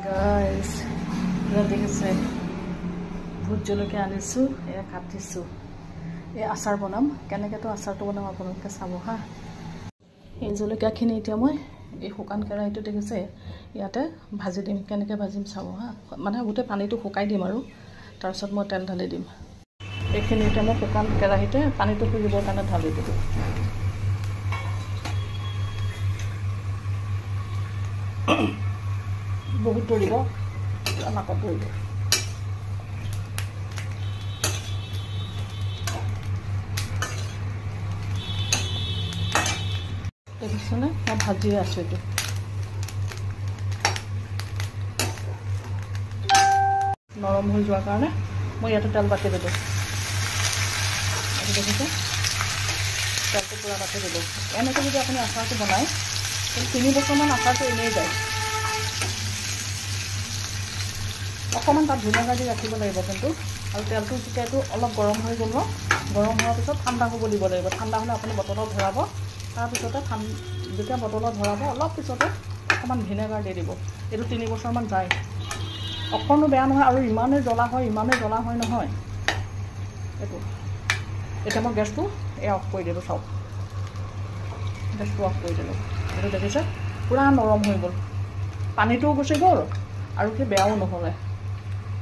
guys দেখিছে vote জলকীয়া আনিছো এয়া কাটিছো এই আচাৰ বনাম কেনেকৈ আচাৰটো বনাম আপোনালোকে চাব হা এই জলকীয়াখিনি এতিয়া মই এই শুকান কেৰাহীটো দেখিছে ইয়াতে ভাজি দিম কেনেকৈ ভাজিম চাব হা মানে গোটেই পানীটো শুকাই দিম আৰু তাৰপিছত মই তেল ঢালি দিম এইখিনি এতিয়া মই শুকান কেৰাহীতে পানীটো শুকিবৰ কাৰণে ঢালি দিম বহুত ধৰিব নাকত ধৰিব দেখিছেনে মই ভাজি আছোঁ এইটো নৰম হৈ যোৱাৰ কাৰণে মই ইয়াতে তেল বাকি দিলোঁ এইটো দেখিছে তেলটো পূৰা বাকি দিলোঁ এনেকৈ যদি আপুনি আচাৰটো বনায় 3 বছৰমান আচাৰটো এনেই যায় অকণমান তাত ভিনেগাৰ দি ৰাখিব লাগিব কিন্তু আৰু তেলটো যেতিয়া এইটো অলপ গৰম হৈ গ'ল গৰম হোৱাৰ পিছত ঠাণ্ডা হ'ব দিব লাগিব ঠাণ্ডা হ'লে আপুনি বটলত ভৰাব তাৰপিছতে যেতিয়া বটলত ভৰাব অলপ পিছতে অকণমান ভিনেগাৰ দি দিব এইটো 3 বছৰমান যায় অকণো বেয়া নহয় আৰু ইমানেই জ্বলা হয় নহয় এইটো এতিয়া মই গেছটো অফ কৰি দিলোঁ চাওক গেছটো অফ কৰি দিলোঁ এইটো দেখিছে পূৰা নৰম হৈ গ'ল পানীটোও গুচি গ'ল আৰু কি বেয়াও নহ'লে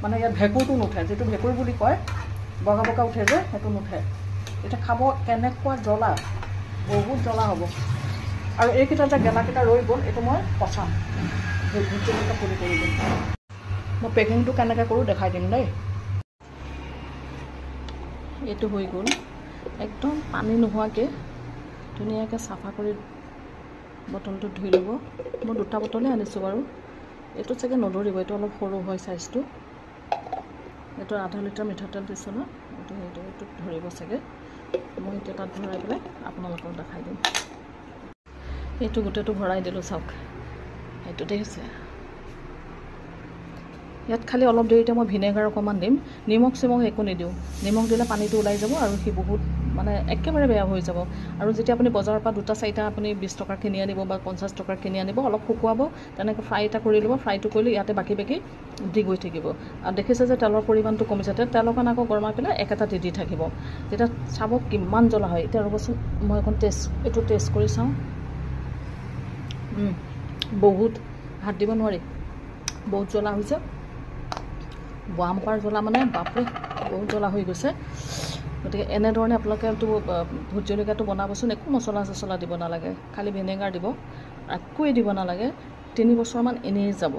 মানে ইয়াত ভেঁকুৰটো নুঠে যিটো ভেঁকুৰ বুলি কয় বগা বগা উঠে যে সেইটো নুঠে এতিয়া খাব কেনেকুৱা জ্বলা বহুত জ্বলা হ'ব আৰু এইকেইটা যে গেলাকেইটা ৰৈ গ'ল এইটো মই পচাম ভোট জলকীয়া পুৰি কৰি দিম মই পেকিংটো কেনেকৈ কৰোঁ দেখাই দিম দেই এইটো হৈ গ'ল একদম পানী নোহোৱাকৈ ধুনীয়াকৈ চাফা কৰি বটলটো ধুই ল'ব মই 2টা বটলেই আনিছোঁ বাৰু এইটো চাগে নধৰিব এইটো অলপ সৰু হয় চাইজটো এইটো আধা লিটাৰ মিঠাতেল দিছোঁ ন এইটো ধৰিব চাগে মই এতিয়া তাত ভৰাই পেলাই আপোনালোকক দেখাই দিম এইটো গোটেইটো ভৰাই দিলোঁ চাওক এইটো দেখিছে ইয়াত খালি অলপ দেৰিতে মই ভিনেগাৰ অকণমান দিম নিমখ চিমখ একো নিদিওঁ নিমখ দিলে পানীটো ওলাই যাব আৰু সি বহুত মানে একেবাৰে বেয়া হৈ যাব আৰু যেতিয়া আপুনি বজাৰৰ পৰা 2টা 4টা আপুনি 20 টকাৰ কিনি আনিব বা 50 টকাৰ কিনি আনিব অলপ শুকুৱাব তেনেকৈ ফ্ৰাই এটা কৰি ল'ব ফ্ৰাইটো কৰিলে ইয়াতে বাকী দি গৈ থাকিব আৰু দেখিছে যে তেলৰ পৰিমাণটো কমিছে তেল অকণ আকৌ গৰমাই পেলাই একেটা দি থাকিব তেতিয়া চাব কিমান জ্বলা হয় এতিয়া ৰ'বচোন মই এখন এইটো টেষ্ট কৰি চাওঁ বহুত হাত দিব নোৱাৰি বহুত জ্বলা হৈছে বাম্পাৰ জ্বলা মানে বাপৰে বহুত জ্বলা হৈ গৈছে গতিকে এনেধৰণে আপোনালোকে ভোট জলকীয়াটো বনাবচোন একো মছলা চছলা দিব নালাগে খালি ভিনেগাৰ দিব একোৱেই দিব নালাগে 3 বছৰমান এনেই যাব